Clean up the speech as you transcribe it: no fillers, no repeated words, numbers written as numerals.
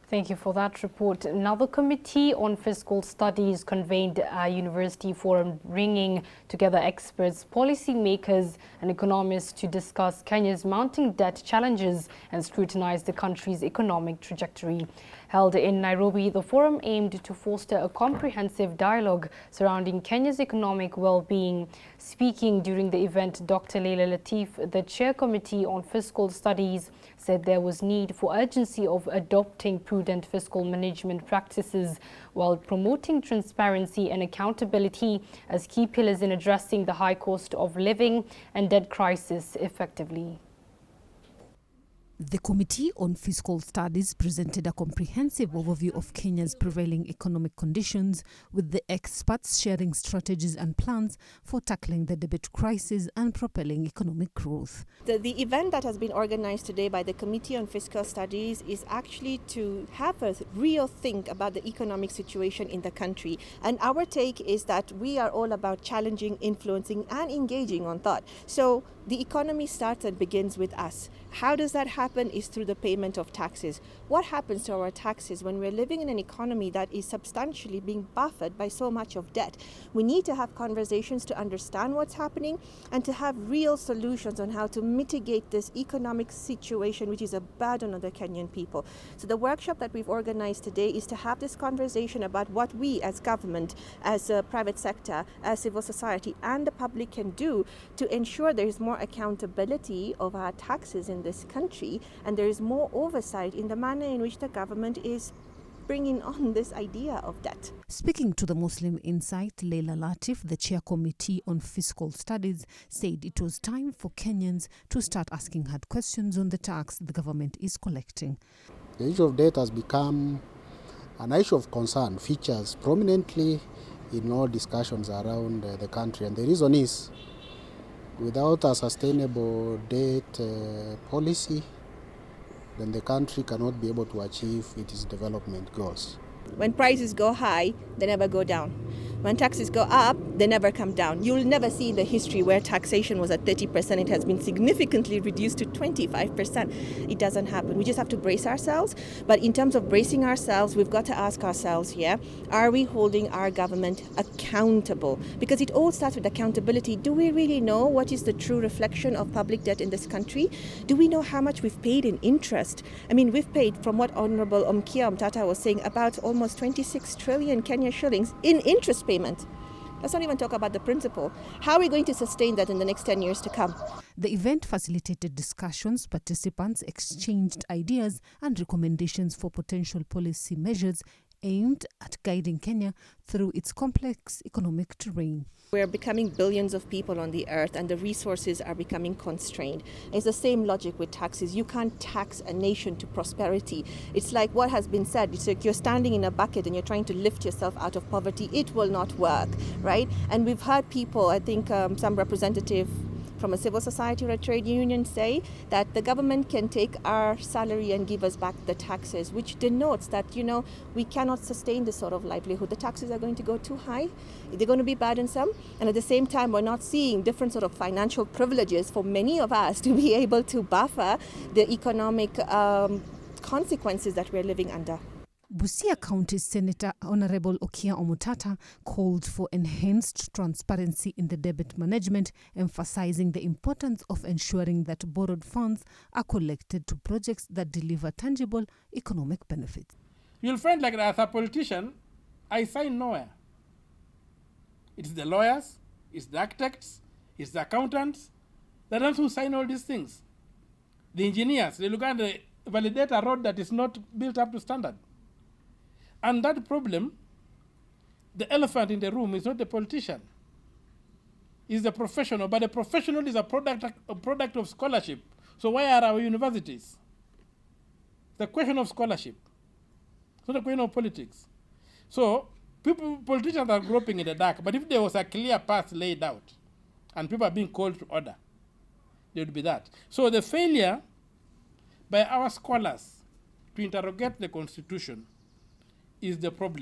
Thank you for that report. Now, the Committee on Fiscal Studies convened a university forum bringing together experts, policymakers and economists to discuss Kenya's mounting debt challenges and scrutinize the country's economic trajectory. Held in Nairobi, the forum aimed to foster a comprehensive dialogue surrounding Kenya's economic well-being. Speaking during the event, Dr. Leila Latif, the Chair Committee on Fiscal Studies, said there was need for urgency of adopting prudent fiscal management practices while promoting transparency and accountability as key pillars in addressing the high cost of living and debt crisis effectively. The Committee on Fiscal Studies presented a comprehensive overview of Kenya's prevailing economic conditions, with the experts sharing strategies and plans for tackling the debt crisis and propelling economic growth. The event that has been organized today by the Committee on Fiscal Studies is actually to have a real think about the economic situation in the country. And our take is that we are all about challenging, influencing and engaging on thought. So the economy starts and begins with us. How does that happen is through the payment of taxes. What happens to our taxes when we're living in an economy that is substantially being buffered by so much of debt? We need to have conversations to understand what's happening and to have real solutions on how to mitigate this economic situation, which is a burden on the Kenyan people. So the workshop that we've organized today is to have this conversation about what we as government, as a private sector, as civil society and the public can do to ensure there is more accountability of our taxes in this country, and there is more oversight in the manner in which the government is bringing on this idea of debt. Speaking to the Muslim Insight, Leila Latif, the Chair Committee on Fiscal Studies, said it was time for Kenyans to start asking hard questions on the tax the government is collecting. The issue of debt has become an issue of concern, features prominently in all discussions around the country, and the reason is without a sustainable debt policy, then the country cannot be able to achieve its development goals. When prices go high, they never go down. When taxes go up, they never come down. You'll never see in the history where taxation was at 30%, it has been significantly reduced to 25%. It doesn't happen. We just have to brace ourselves. But in terms of bracing ourselves, we've got to ask ourselves here, are we holding our government accountable? Because it all starts with accountability. Do we really know what is the true reflection of public debt in this country? Do we know how much we've paid in interest? I mean, we've paid, from what Honorable Omkia Omtata was saying, about almost 26 trillion Kenya shillings in interest payment. Let's not even talk about the principal. How are we going to sustain that in the next 10 years to come? The event facilitated discussions. Participants exchanged ideas and recommendations for potential policy measures aimed at guiding Kenya through its complex economic terrain. We're becoming billions of people on the earth and the resources are becoming constrained. It's the same logic with taxes. You can't tax a nation to prosperity. It's like what has been said. It's like you're standing in a bucket and you're trying to lift yourself out of poverty. It will not work, right? And we've heard people, I think some representative from a civil society or a trade union say that the government can take our salary and give us back the taxes, which denotes that, we cannot sustain this sort of livelihood. The taxes are going to go too high. They're going to be burdensome. And at the same time, we're not seeing different sort of financial privileges for many of us to be able to buffer the economic consequences that we're living under. Busia County Senator Honorable Okia Omutata called for enhanced transparency in the debt management, emphasizing the importance of ensuring that borrowed funds are collected to projects that deliver tangible economic benefits. You'll find like as a politician, I sign nowhere. It's the lawyers, it's the architects, it's the accountants, the ones who sign all these things. The engineers, they look at the validate a road that is not built up to standard. And that problem, the elephant in the room is not the politician, it's the professional. But the professional is a product of scholarship. So why are our universities? The question of scholarship. It's not a question of politics. So politicians are groping in the dark. But if there was a clear path laid out and people are being called to order, there would be that. So the failure by our scholars to interrogate the Constitution is the problem.